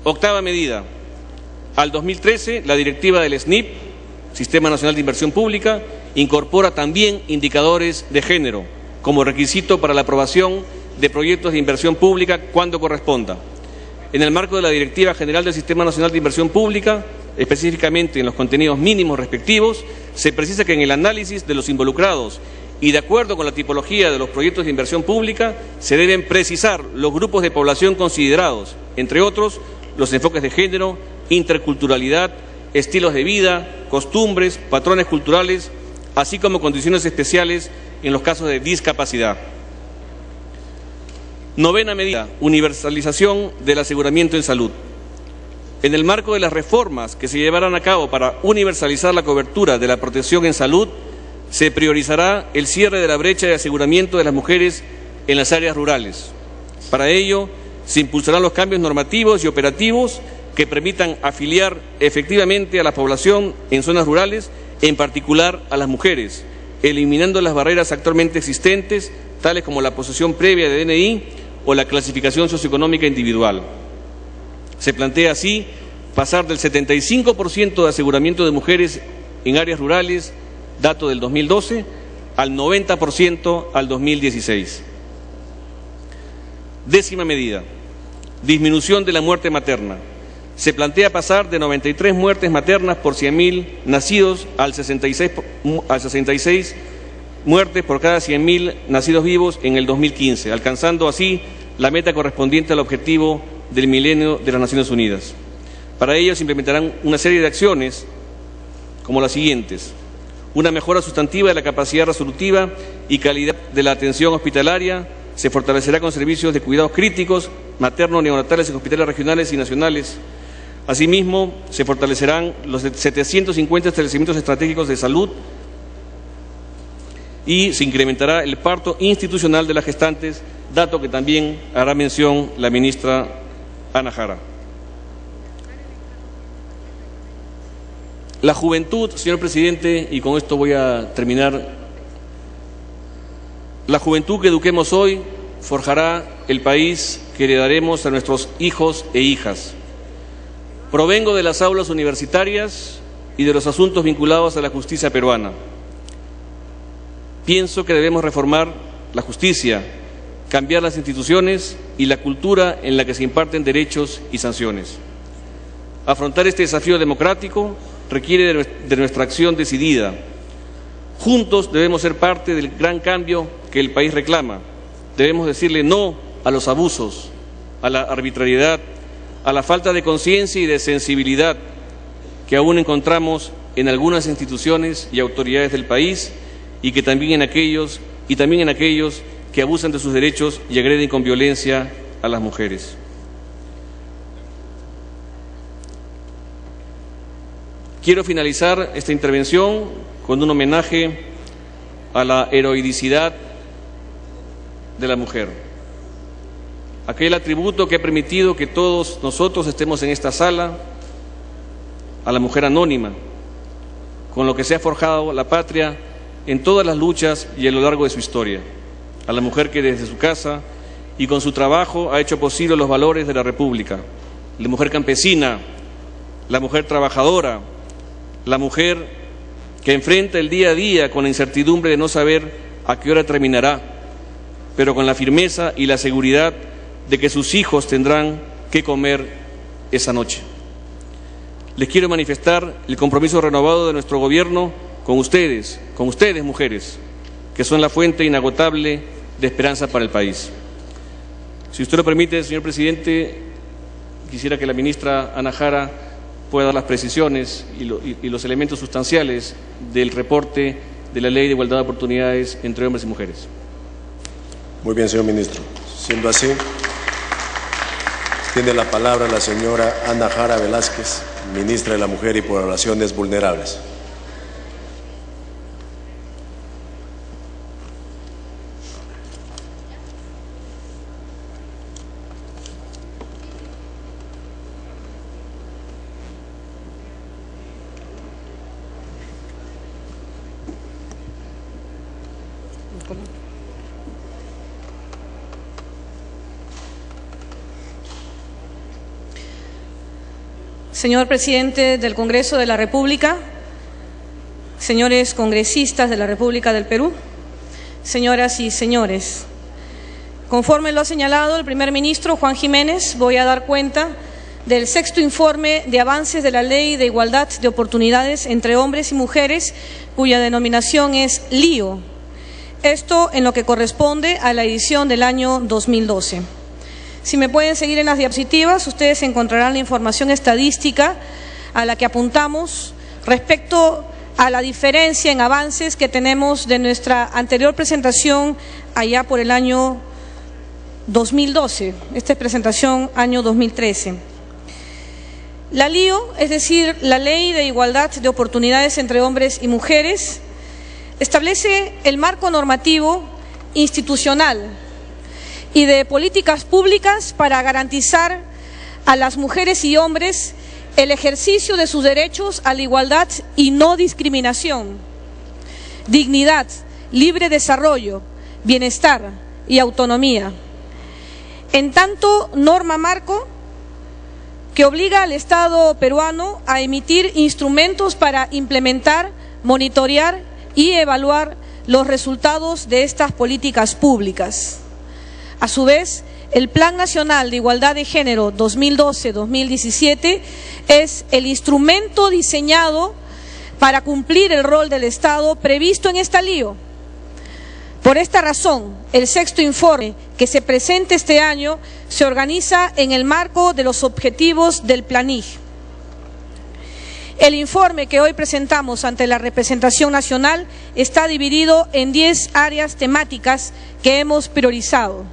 Octava medida. Al 2013, la directiva del SNIP, Sistema Nacional de Inversión Pública, incorpora también indicadores de género como requisito para la aprobación de proyectos de inversión pública cuando corresponda. En el marco de la Directiva General del Sistema Nacional de Inversión Pública, específicamente en los contenidos mínimos respectivos, se precisa que en el análisis de los involucrados y de acuerdo con la tipología de los proyectos de inversión pública, se deben precisar los grupos de población considerados, entre otros, los enfoques de género, interculturalidad, estilos de vida, costumbres, patrones culturales, así como condiciones especiales en los casos de discapacidad. Novena medida, universalización del aseguramiento en salud. En el marco de las reformas que se llevarán a cabo para universalizar la cobertura de la protección en salud, se priorizará el cierre de la brecha de aseguramiento de las mujeres en las áreas rurales. Para ello, se impulsarán los cambios normativos y operativos que permitan afiliar efectivamente a la población en zonas rurales, en particular a las mujeres, eliminando las barreras actualmente existentes, tales como la posesión previa de DNI o la clasificación socioeconómica individual. Se plantea así pasar del 75% de aseguramiento de mujeres en áreas rurales, dato del 2012, al 90% al 2016. Décima medida, disminución de la muerte materna. Se plantea pasar de 93 muertes maternas por 100.000 nacidos al 66 muertes por cada 100.000 nacidos vivos en el 2015, alcanzando así la meta correspondiente al objetivo del milenio de las Naciones Unidas. Para ello se implementarán una serie de acciones como las siguientes: una mejora sustantiva de la capacidad resolutiva y calidad de la atención hospitalaria. Se fortalecerá con servicios de cuidados críticos, materno-neonatales en hospitales regionales y nacionales. Asimismo, se fortalecerán los 750 establecimientos estratégicos de salud y se incrementará el parto institucional de las gestantes, dato que también hará mención la ministra Ana Jara. La juventud, señor presidente, y con esto voy a terminar. La juventud que eduquemos hoy forjará el país que heredaremos a nuestros hijos e hijas. Provengo de las aulas universitarias y de los asuntos vinculados a la justicia peruana. Pienso que debemos reformar la justicia, cambiar las instituciones y la cultura en la que se imparten derechos y sanciones. Afrontar este desafío democrático requiere de nuestra acción decidida. Juntos debemos ser parte del gran cambio que el país reclama. Debemos decirle no a los abusos, a la arbitrariedad, a la falta de conciencia y de sensibilidad que aún encontramos en algunas instituciones y autoridades del país y también en aquellos que abusan de sus derechos y agreden con violencia a las mujeres. Quiero finalizar esta intervención con un homenaje a la heroicidad de la mujer, aquel atributo que ha permitido que todos nosotros estemos en esta sala, a la mujer anónima, con lo que se ha forjado la patria en todas las luchas y a lo largo de su historia, a la mujer que desde su casa y con su trabajo ha hecho posible los valores de la República, la mujer campesina, la mujer trabajadora, la mujer que enfrenta el día a día con la incertidumbre de no saber a qué hora terminará, pero con la firmeza y la seguridad de que sus hijos tendrán que comer esa noche. Les quiero manifestar el compromiso renovado de nuestro gobierno con ustedes mujeres, que son la fuente inagotable de esperanza para el país. Si usted lo permite, señor presidente, quisiera que la ministra Ana Jara pueda dar las precisiones y los elementos sustanciales del reporte de la Ley de Igualdad de Oportunidades entre hombres y mujeres. Muy bien, señor ministro. Siendo así, tiene la palabra la señora Ana Jara Velázquez, ministra de la Mujer y Poblaciones Vulnerables. Señor presidente del Congreso de la República, señores congresistas de la República del Perú, señoras y señores, conforme lo ha señalado el primer ministro Juan Jiménez, voy a dar cuenta del sexto informe de avances de la Ley de Igualdad de Oportunidades entre hombres y mujeres, cuya denominación es LIO. Esto en lo que corresponde a la edición del año 2012. Si me pueden seguir en las diapositivas, ustedes encontrarán la información estadística a la que apuntamos respecto a la diferencia en avances que tenemos de nuestra anterior presentación allá por el año 2012. Esta es presentación año 2013. La LIO, es decir, la Ley de Igualdad de Oportunidades entre Hombres y Mujeres, establece el marco normativo institucional y de políticas públicas para garantizar a las mujeres y hombres el ejercicio de sus derechos a la igualdad y no discriminación, dignidad, libre desarrollo, bienestar y autonomía. En tanto, norma marco que obliga al Estado peruano a emitir instrumentos para implementar, monitorear y evaluar los resultados de estas políticas públicas. A su vez, el Plan Nacional de Igualdad de Género 2012-2017 es el instrumento diseñado para cumplir el rol del Estado previsto en esta ley. Por esta razón, el sexto informe que se presenta este año se organiza en el marco de los objetivos del PLANIG. El informe que hoy presentamos ante la representación nacional está dividido en 10 áreas temáticas que hemos priorizado.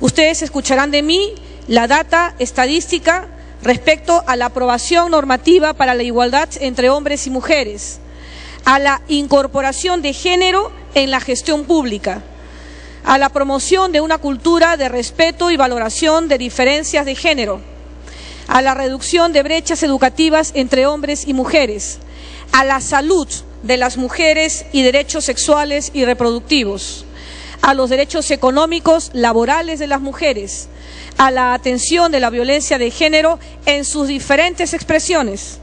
Ustedes escucharán de mí la data estadística respecto a la aprobación normativa para la igualdad entre hombres y mujeres, a la incorporación de género en la gestión pública, a la promoción de una cultura de respeto y valoración de diferencias de género, a la reducción de brechas educativas entre hombres y mujeres, a la salud de las mujeres y derechos sexuales y reproductivos, a los derechos económicos, laborales de las mujeres, a la atención de la violencia de género en sus diferentes expresiones,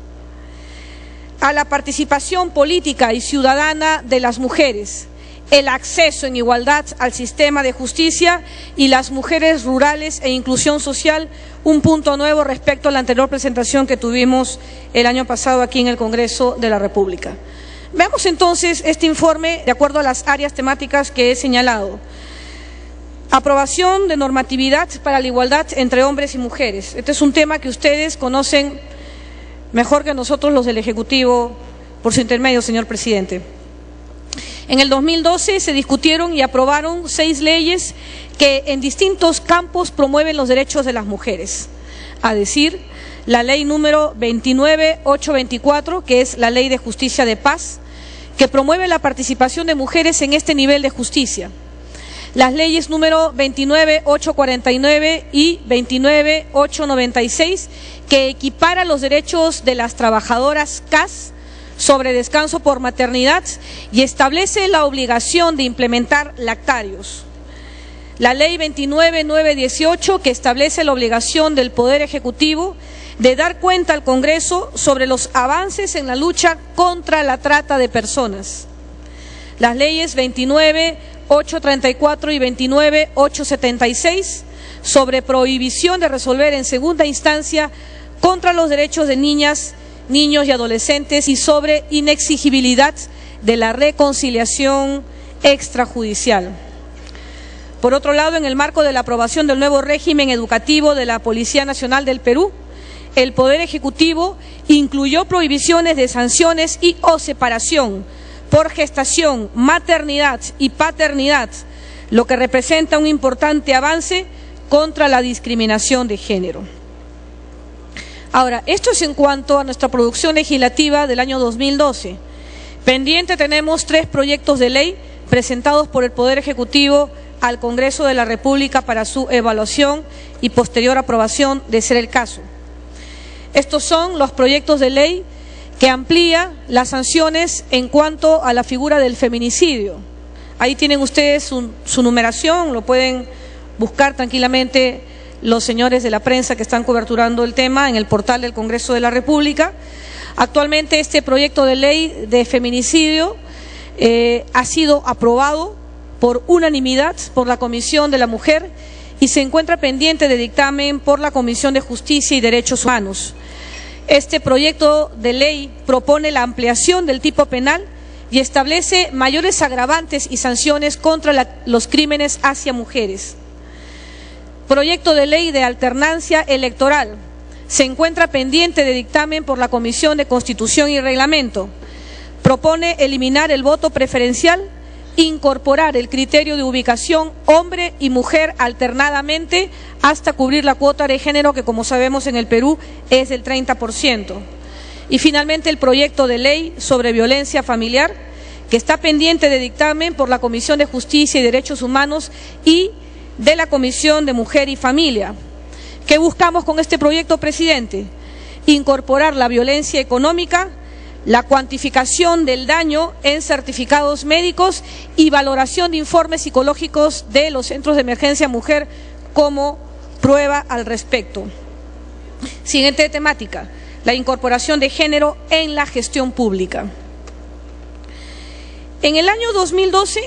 a la participación política y ciudadana de las mujeres, el acceso en igualdad al sistema de justicia y las mujeres rurales e inclusión social, un punto nuevo respecto a la anterior presentación que tuvimos el año pasado aquí en el Congreso de la República. Veamos entonces este informe de acuerdo a las áreas temáticas que he señalado. Aprobación de normatividad para la igualdad entre hombres y mujeres. Este es un tema que ustedes conocen mejor que nosotros los del Ejecutivo, por su intermedio, señor presidente. En el 2012 se discutieron y aprobaron 6 leyes que en distintos campos promueven los derechos de las mujeres, a decir, la ley número 29824, que es la ley de justicia de paz, que promueve la participación de mujeres en este nivel de justicia. Las leyes número 29849 y 29896, que equipara los derechos de las trabajadoras CAS sobre descanso por maternidad y establece la obligación de implementar lactarios. La ley 29918, que establece la obligación del Poder Ejecutivo de dar cuenta al Congreso sobre los avances en la lucha contra la trata de personas. Las leyes 29834 y 29876 sobre prohibición de resolver en segunda instancia contra los derechos de niñas, niños y adolescentes y sobre inexigibilidad de la reconciliación extrajudicial. Por otro lado, en el marco de la aprobación del nuevo régimen educativo de la Policía Nacional del Perú, el Poder Ejecutivo incluyó prohibiciones de sanciones y o separación por gestación, maternidad y paternidad, lo que representa un importante avance contra la discriminación de género. Ahora, esto es en cuanto a nuestra producción legislativa del año 2012. Pendiente tenemos 3 proyectos de ley presentados por el Poder Ejecutivo al Congreso de la República para su evaluación y posterior aprobación, de ser el caso. Estos son los proyectos de ley que amplía las sanciones en cuanto a la figura del feminicidio. Ahí tienen ustedes su numeración, lo pueden buscar tranquilamente los señores de la prensa que están coberturando el tema en el portal del Congreso de la República. Actualmente este proyecto de ley de feminicidio ha sido aprobado por unanimidad por la Comisión de la Mujer y se encuentra pendiente de dictamen por la Comisión de Justicia y Derechos Humanos. Este proyecto de ley propone la ampliación del tipo penal y establece mayores agravantes y sanciones contra los crímenes hacia mujeres. Proyecto de ley de alternancia electoral. Se encuentra pendiente de dictamen por la Comisión de Constitución y Reglamento. Propone eliminar el voto preferencial, incorporar el criterio de ubicación hombre y mujer alternadamente hasta cubrir la cuota de género que, como sabemos, en el Perú es del 30%. Y finalmente el proyecto de ley sobre violencia familiar, que está pendiente de dictamen por la Comisión de Justicia y Derechos Humanos y de la Comisión de Mujer y Familia. ¿Qué buscamos con este proyecto, presidente? Incorporar la violencia económica, la cuantificación del daño en certificados médicos y valoración de informes psicológicos de los centros de emergencia mujer como prueba al respecto. Siguiente temática, la incorporación de género en la gestión pública. En el año 2012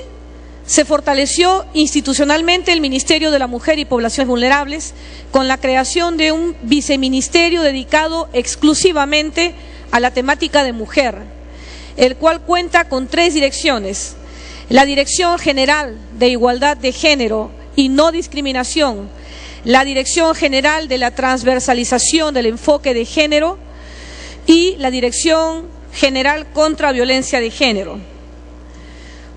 se fortaleció institucionalmente el Ministerio de la Mujer y Poblaciones Vulnerables con la creación de un viceministerio dedicado exclusivamente a la temática de mujer, el cual cuenta con 3 direcciones: la Dirección General de Igualdad de Género y No Discriminación, la Dirección General de la Transversalización del Enfoque de Género y la Dirección General contra Violencia de Género.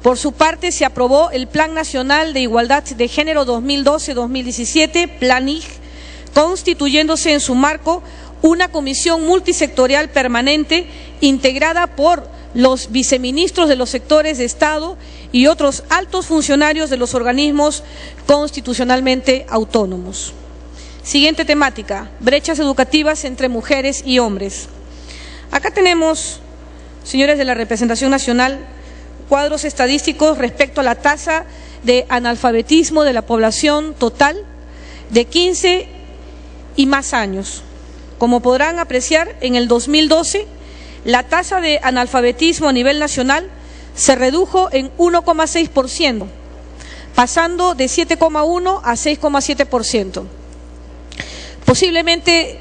Por su parte, se aprobó el Plan Nacional de Igualdad de Género 2012-2017, PLANIG, constituyéndose en su marco una comisión multisectorial permanente integrada por los viceministros de los sectores de Estado y otros altos funcionarios de los organismos constitucionalmente autónomos. Siguiente temática, brechas educativas entre mujeres y hombres. Acá tenemos, señores de la representación nacional, cuadros estadísticos respecto a la tasa de analfabetismo de la población total de 15 y más años. Como podrán apreciar, en el 2012 la tasa de analfabetismo a nivel nacional se redujo en 1,6%, pasando de 7,1 a 6,7%. Posiblemente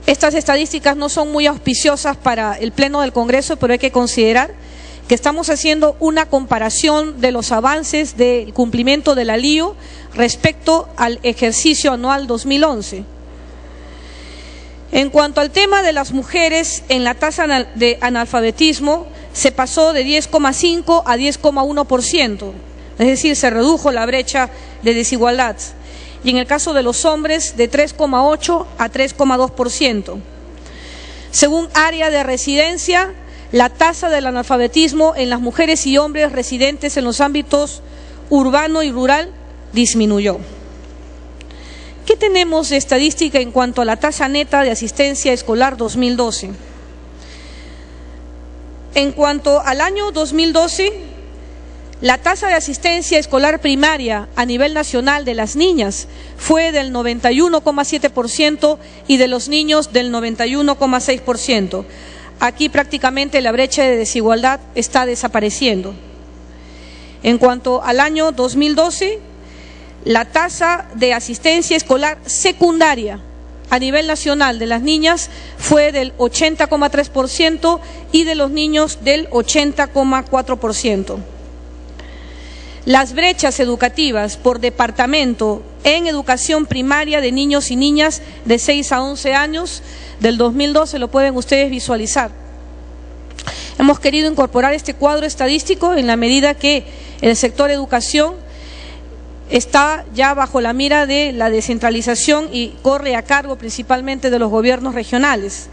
estas estadísticas no son muy auspiciosas para el Pleno del Congreso, pero hay que considerar que estamos haciendo una comparación de los avances del cumplimiento de la LIO respecto al ejercicio anual 2011. En cuanto al tema de las mujeres, en la tasa de analfabetismo se pasó de 10,5 a 10,1%, es decir, se redujo la brecha de desigualdad. Y en el caso de los hombres, de 3,8 a 3,2%. Según área de residencia, la tasa del analfabetismo en las mujeres y hombres residentes en los ámbitos urbano y rural disminuyó. ¿Qué tenemos de estadística en cuanto a la tasa neta de asistencia escolar 2012? En cuanto al año 2012, la tasa de asistencia escolar primaria a nivel nacional de las niñas fue del 91,7% y de los niños del 91,6%. Aquí prácticamente la brecha de desigualdad está desapareciendo. En cuanto al año 2012, la tasa de asistencia escolar secundaria a nivel nacional de las niñas fue del 80,3% y de los niños del 80,4%. Las brechas educativas por departamento en educación primaria de niños y niñas de 6 a 11 años del 2012 lo pueden ustedes visualizar. Hemos querido incorporar este cuadro estadístico en la medida que el sector educación está ya bajo la mira de la descentralización y corre a cargo principalmente de los gobiernos regionales.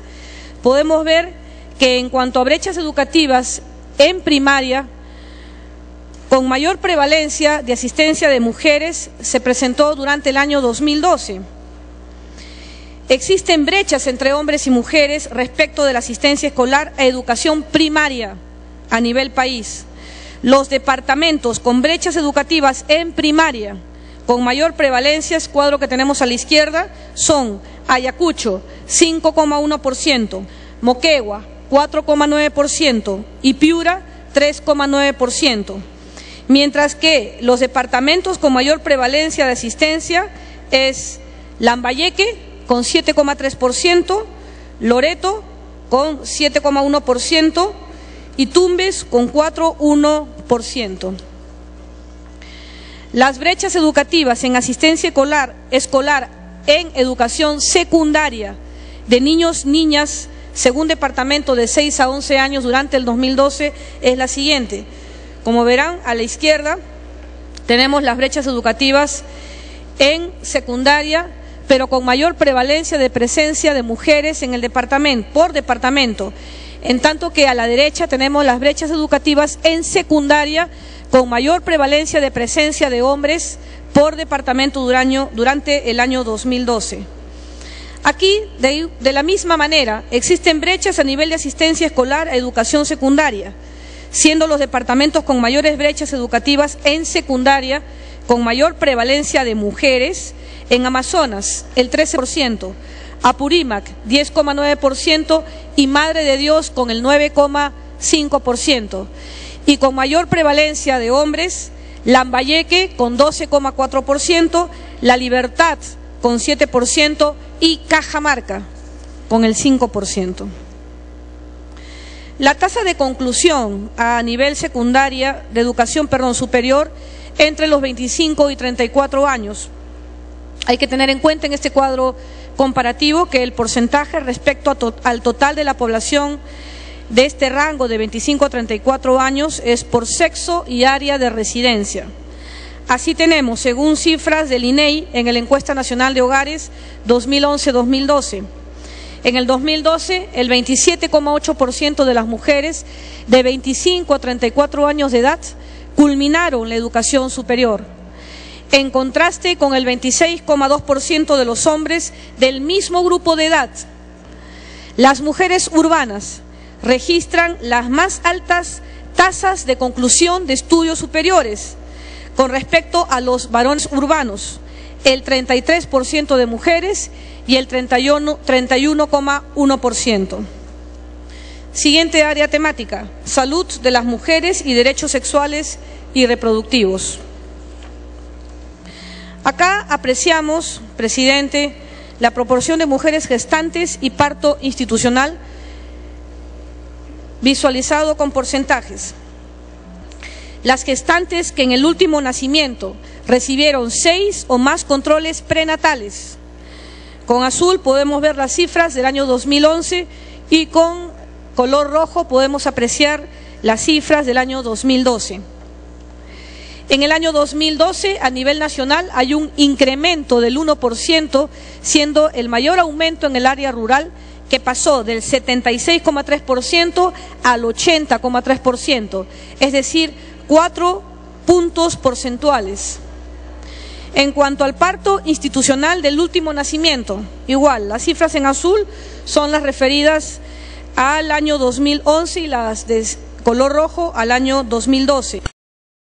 Podemos ver que en cuanto a brechas educativas en primaria, con mayor prevalencia de asistencia de mujeres se presentó durante el año 2012. Existen brechas entre hombres y mujeres respecto de la asistencia escolar a educación primaria a nivel país. Los departamentos con brechas educativas en primaria con mayor prevalencia, es cuadro que tenemos a la izquierda, son Ayacucho, 5,1%, Moquegua, 4,9% y Piura, 3,9%. Mientras que los departamentos con mayor prevalencia de asistencia es Lambayeque con 7,3%, Loreto con 7,1% y Tumbes con 4,1%. Las brechas educativas en asistencia escolar en educación secundaria de niños, niñas, según departamento de 6 a 11 años durante el 2012 es la siguiente. Como verán, a la izquierda tenemos las brechas educativas en secundaria, pero con mayor prevalencia de presencia de mujeres en el departamento, por departamento. En tanto que a la derecha tenemos las brechas educativas en secundaria con mayor prevalencia de presencia de hombres por departamento durante el año 2012. Aquí, de la misma manera, existen brechas a nivel de asistencia escolar a educación secundaria, siendo los departamentos con mayores brechas educativas en secundaria, con mayor prevalencia de mujeres, en Amazonas, el 13%, Apurímac, 10,9% y Madre de Dios con el 9,5%. Y con mayor prevalencia de hombres, Lambayeque con 12,4%, La Libertad con 7% y Cajamarca con el 5%. La tasa de conclusión a nivel secundaria de educación superior entre los 25 y 34 años. Hay que tener en cuenta en este cuadro comparativo que el porcentaje respecto al total de la población de este rango de 25 a 34 años es por sexo y área de residencia. Así tenemos, según cifras del INEI en la Encuesta Nacional de Hogares 2011-2012, en el 2012 el 27,8% de las mujeres de 25 a 34 años de edad culminaron la educación superior, en contraste con el 26,2% de los hombres del mismo grupo de edad. Las mujeres urbanas registran las más altas tasas de conclusión de estudios superiores con respecto a los varones urbanos, el 33% de mujeres y el 31,1%. Siguiente área temática: salud de las mujeres y derechos sexuales y reproductivos. Acá apreciamos, presidente, la proporción de mujeres gestantes y parto institucional visualizado con porcentajes. Las gestantes que en el último nacimiento recibieron 6 o más controles prenatales. Con azul podemos ver las cifras del año 2011 y con color rojo podemos apreciar las cifras del año 2012. En el año 2012, a nivel nacional, hay un incremento del 1%, siendo el mayor aumento en el área rural, que pasó del 76,3% al 80,3%, es decir, 4 puntos porcentuales. En cuanto al parto institucional del último nacimiento, igual, las cifras en azul son las referidas al año 2011 y las de color rojo al año 2012.